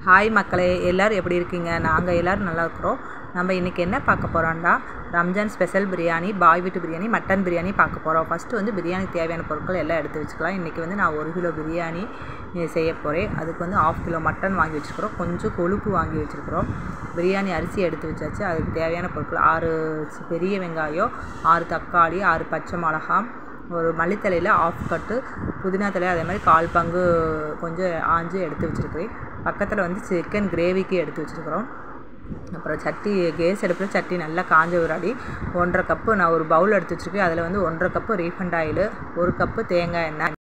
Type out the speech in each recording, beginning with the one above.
Hi மக்களே, எல்லோரும் எப்படி இருக்கீங்க? நாங்கள் எல்லோரும் நல்லா இருக்கிறோம். நம்ம இன்றைக்கி என்ன பார்க்க போகிறோம்னா, ரம்ஜான் ஸ்பெஷல் பிரியாணி, பாய் வீட்டு பிரியாணி, மட்டன் பிரியாணி பார்க்க போகிறோம். ஃபஸ்ட்டு வந்து பிரியாணிக்கு தேவையான பொருட்கள் எல்லாம் எடுத்து வச்சுக்கலாம். இன்றைக்கி வந்து நான் 1 கிலோ பிரியாணி செய்ய போகிறேன். அதுக்கு வந்து 1/2 கிலோ மட்டன் வாங்கி வச்சுருக்கிறோம், கொஞ்சம் கொழுப்பு வாங்கி வச்சுருக்கிறோம். பிரியாணி அரிசி எடுத்து வச்சாச்சு. அதுக்கு தேவையான பொருட்கள் 6 பெரிய வெங்காயம், 6 தக்காளி, 6 பச்சை மிளகாய், ஒரு மல்லித்தலையில் 1/2 கட்டு, புதினா தலை அதே மாதிரி 1/4 பங்கு கொஞ்சம் ஆஞ்சு எடுத்து வச்சுருக்கிறேன். பக்கத்தில் வந்து சிக்கன் கிரேவிக்கு எடுத்து வச்சுருக்கிறோம். அப்புறம் சட்டி, கேஸ் அடுப்பில் சட்டி நல்லா காஞ்ச விராடி 1/2 கப்பு நான் ஒரு பவுல் எடுத்து வச்சுருக்கேன். அதில் வந்து 1/2 கப்பு ரீஃபண்ட் ஆயில், 1 கப்பு தேங்காய் எண்ணெய்,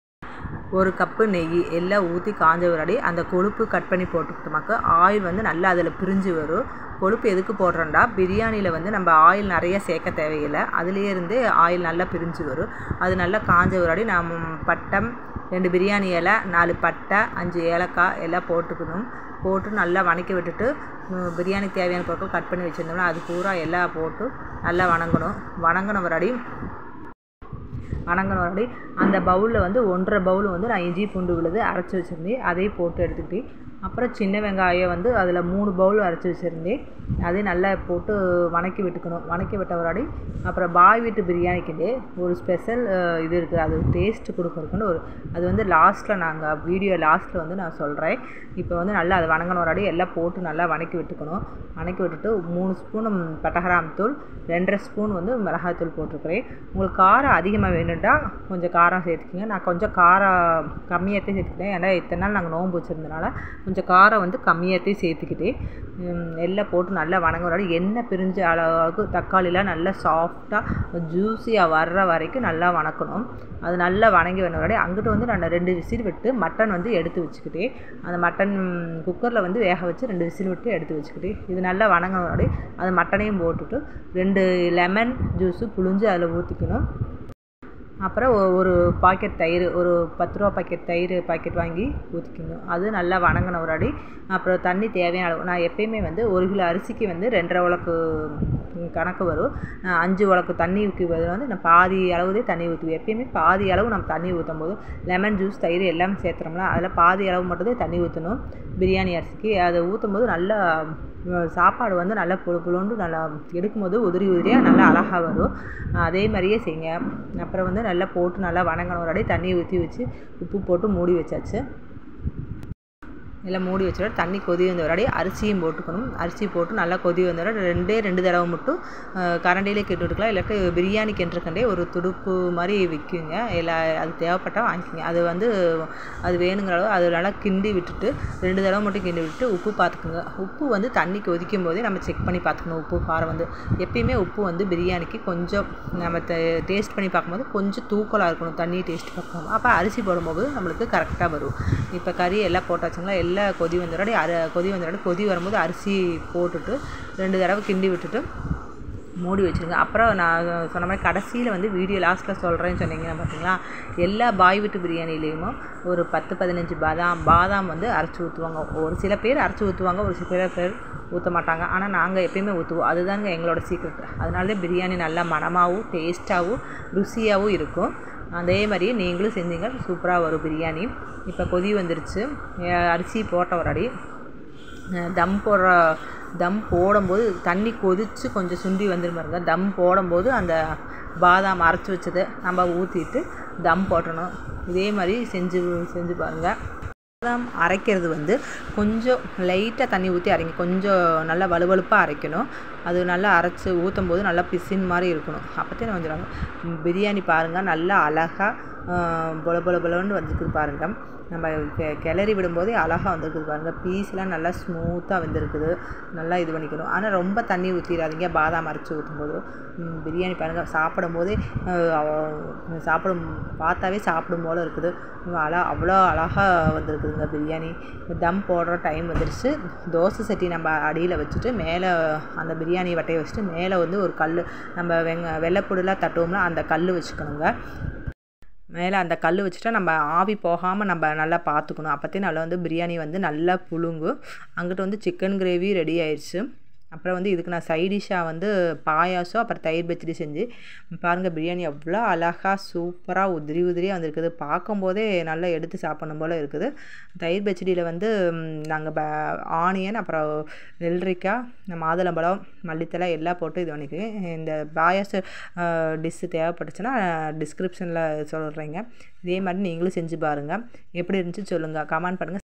1 கப்பு நெய் எல்லாம் ஊற்றி காஞ்ச விராடி அந்த கொழுப்பு கட் பண்ணி போட்டுக்கிட்டோமாக்க ஆயில் வந்து நல்லா அதில் பிரிஞ்சு வரும். கொழுப்பு எதுக்கு போடுறோம்டா, பிரியாணியில் வந்து நம்ம ஆயில் நிறைய சேர்க்க தேவையில்லை, அதுலேயே இருந்து ஆயில் நல்லா பிரிஞ்சு வரும். அது நல்லா காஞ்ச விராடி நம்ம பட்டம் 2 பிரியாணி இலை, 4 பட்டை, 5 ஏலக்காய் எல்லாம் போட்டு நல்லா வணக்கி விட்டுட்டு பிரியாணிக்கு தேவையான பொருட்கள் கட் பண்ணி வச்சுருந்தோம்னா அது பூரா எல்லாம் போட்டு நல்லா வணங்கின விராடி அந்த பவுலில் வந்து 1/2 பவுல் வந்து நான் இஞ்சி பூண்டு விழுது அரைச்சி வச்சுருந்தேன், அதையும் போட்டு எடுத்துக்கிட்டேன். அப்புறம் சின்ன வெங்காயம் வந்து அதில் 3 பவுல் அரைச்சி வச்சுருந்தேன், அதையும் நல்லா போட்டு வணக்கி விட்ட விராடி அப்புறம் பாய் வீட்டு பிரியாணிக்கு ஒரு ஸ்பெஷல் இது இருக்குது, அது டேஸ்ட்டு கொடுக்குறதுக்குன்னு அது வந்து லாஸ்ட்டில் நாங்கள் வீடியோ லாஸ்ட்டில் வந்து நான் சொல்கிறேன். இப்போ வந்து நல்லா அதை வணங்கின விராடி எல்லாம் போட்டு நல்லா வணக்கி விட்டுட்டு 3 ஸ்பூன் பட்டகிராம் தூள், 2.5 ஸ்பூன் வந்து மிளகாய்த்தூள் போட்டிருக்கிறேன். உங்களுக்கு காரம் அதிகமாக வேணும்டா கொஞ்சம் காரம் சேர்த்துக்கிங்க. நான் கொஞ்சம் காரம் கம்மியாகத்தே சேர்த்துக்கிட்டேன், ஏன்னா இத்தனை நாள் நாங்கள் நோன்பு வச்சுருந்தனால கொஞ்சம் காரம் வந்து கம்மியாகத்தே சேர்த்துக்கிட்டேன். எல்லாம் போட்டு நல்லா வணங்க விராடி எண்ணெய் பிரிஞ்ச அளவுக்கு தக்காளிலாம் நல்லா சாஃப்டாக ஜூஸியாக வர்ற வரைக்கும் நல்லா வணக்கணும். அது நல்லா வணங்கி வந்த விராடி அங்கிட்டு வந்து நான் 2 விசில் விட்டு மட்டன் வந்து எடுத்து வச்சுக்கிட்டேன். அந்த மட்டன் குக்கரில் வந்து வேக வச்சு 2 விசில் விட்டு எடுத்து வச்சுக்கிட்டேன். இது நல்லா வணங்க விராடி அது மட்டனையும் போட்டுட்டு 2 லெமன் ஜூஸு புழிஞ்சு அதில் ஊற்றிக்கணும். அப்புறம் ஒரு பாக்கெட் தயிர், ஒரு 10 ரூபா பாக்கெட் வாங்கி ஊற்றிக்கணும். அது நல்லா வணங்கின விராடி அப்புறம் தண்ணி தேவையான அளவு, நான் எப்பயுமே வந்து 1 கிலோ அரிசிக்கு வந்து 2.5 உலக்கு கணக்கு வரும். 5 உலக்கு தண்ணிக்கு பதில் வந்து நான் பாதி அளவுதே தண்ணி ஊற்றுவேன். எப்பயுமே பாதி அளவு நம்ம தண்ணி ஊற்றும் போது லெமன் ஜூஸ் தயிர் எல்லாம் சேர்த்துறோம்ல, அதில் பாதி அளவு மட்டும்தான் தண்ணி ஊற்றணும் பிரியாணி அரிசிக்கு. அதை ஊற்றும் போது நல்லா சாப்பாடு வந்து நல்லா புழுண்டு நல்லா எடுக்கும்போது உதிரியாக நல்லா அழகாக வரும். அதே மாதிரியே செய்யுங்க. அப்புறம் வந்து நல்லா போட்டு நல்லா வணங்கின விராடி தண்ணி ஊற்றி வச்சு உப்பு போட்டு மூடி வச்சாச்சு. எல்லாம் மூடி வச்சுட்டு தண்ணி கொதி வந்த விராடி அரிசியும் போட்டுக்கணும். அரிசி போட்டு நல்லா கொதி வந்த விராடி 2 தடவை மட்டும் கரண்டிலே கெட்டு விட்டுக்கலாம். இல்லாட்டி பிரியாணிக்கு என்றக்கண்டே ஒரு துடுப்பு மாதிரி விற்குங்க, அது தேவைப்பட்டால் வாங்கிக்கிங்க. அது வந்து அது வேணுங்கிற அளவு அது நல்லா கிண்டி விட்டுட்டு 2 தடவை மட்டும் கிண்டி விட்டுட்டு உப்பு பார்த்துக்குங்க. உப்பு வந்து தண்ணி கொதிக்கும் போதே நம்ம செக் பண்ணி பார்த்துக்கணும். உப்பு காரம் வந்து எப்பயுமே உப்பு வந்து பிரியாணிக்கு கொஞ்சம் நம்ம டேஸ்ட் பண்ணி பார்க்கும்போது கொஞ்சம் தூக்கலாக இருக்கணும், தண்ணி டேஸ்ட் பார்க்கணும். அப்போ அரிசி போடும்போது நம்மளுக்கு கரெக்டாக வரும். இப்போ கறி எல்லாம் போட்டாச்சுங்களா, எல்லாம் கொதி வந்த விராடி கொதி வரும்போது அரிசி போட்டுட்டு 2 தடவை கிண்டி விட்டுட்டு மூடி வச்சுருங்க. அப்புறம் நான் சொன்ன மாதிரி கடைசியில் வந்து வீடியோ லாஸ்ட்டில் சொல்கிறேன்னு சொன்னீங்கன்னா பார்த்தீங்களா, எல்லா பாய் வீட்டு பிரியாணிலேயும் ஒரு 10-15 பாதாம் வந்து அரைச்சி ஊற்றுவாங்க. ஒரு சில பேர் அரைச்சி ஊற்றுவாங்க, ஒரு சில பேர் ஊற்ற மாட்டாங்க. ஆனால் நாங்கள் எப்பயுமே ஊற்றுவோம், அதுதாங்க எங்களோட சீக்ரெட். அதனால பிரியாணி நல்லா மணமாகவும் டேஸ்ட்டாகவும் ருசியாகவும் இருக்கும். அதே மாதிரியே நீங்களும் செஞ்சீங்க, சூப்பராக வரும் பிரியாணி. இப்போ கொதி வந்துருச்சு. அரிசி போட்ட விராடி தம் போடும்போது தண்ணி கொதித்து கொஞ்சம் சுண்டி வந்துடும் பாருங்க. தம் போடும்போது அந்த பாதாம் அரைச்சி வச்சதை நம்ம ஊற்றிட்டு தம் போட்டணும். இதே மாதிரி செஞ்சு பாருங்கள். பாதாம் அரைக்கிறது வந்து கொஞ்சம் லைட்டாக தண்ணி ஊற்றி அரைங்க, கொஞ்சம் நல்லா வலுவலுப்பாக அரைக்கணும். அது நல்லா அரைச்சி ஊற்றும் போது நல்லா பிசின் மாதிரி இருக்கணும். அப்போத்தே கொஞ்சம் பிரியாணி பாருங்கள் நல்லா அழகாக பொலன்னு வந்துருக்குது பாருங்கள். நம்ம கிளறி விடும்போதே அழகாக வந்துருக்குது பாருங்கள். பீஸ்லாம் நல்லா ஸ்மூத்தாக வந்துருக்குது. நல்லா இது பண்ணிக்கணும். ஆனால் ரொம்ப தண்ணி ஊற்றிடாதீங்க பாதாம் அரைச்சி ஊற்றும்போது. பிரியாணி பாருங்கள் சாப்பிடும்போதே பார்த்தாவே சாப்பிடும் போல் இருக்குது. அவ்வளோ அழகாக வந்துருக்குதுங்க பிரியாணி. தம் போடுற டைம் வந்துடுச்சு. தோசை சட்டி நம்ம அடியில் வச்சுட்டு மேலே அந்த பிரியாணி வட்டையை வச்சுட்டு மேலே வந்து ஒரு கல், நம்ம வெள்ளைப்பொடிலாம் தட்டுவோம்னா அந்த கல் வச்சுக்கணுங்க. மேலே அந்த கல் வச்சுட்டா நம்ம ஆவி போகாமல் நம்ம நல்லா பார்த்துக்கணும். அப்போத்தே நல்லா வந்து பிரியாணி வந்து நல்லா புழுங்கும். அங்கிட்டு வந்து சிக்கன் கிரேவி ரெடி ஆயிடுச்சு. அப்புறம் வந்து இதுக்கு நான் சைடிஷ்ஷாக வந்து பாயாசம் அப்புறம் தயிர் பச்சடி செஞ்சு பாருங்கள். பிரியாணி அவ்வளோ அழகாக சூப்பராக உதிரி உதிரியாக வந்திருக்குது. பார்க்கும்போதே நல்லா எடுத்து சாப்பிடணும் போல் இருக்குது. தயிர் பச்சடியில் வந்து நாங்கள் ஆனியன் அப்புறம் வெள்ளரிக்காய் மாதுளம்பழம் மல்லித்தலை எல்லாம் போட்டு இது பண்ணிக்குவேன். இந்த பாயாச டிஷ்ஷு தேவைப்பட்டுச்சுன்னா டிஸ்கிரிப்ஷனில் சொல்கிறேங்க. இதே மாதிரி நீங்களும் செஞ்சு பாருங்கள். எப்படி இருந்துச்சு சொல்லுங்கள், கமெண்ட் பண்ணுங்கள்.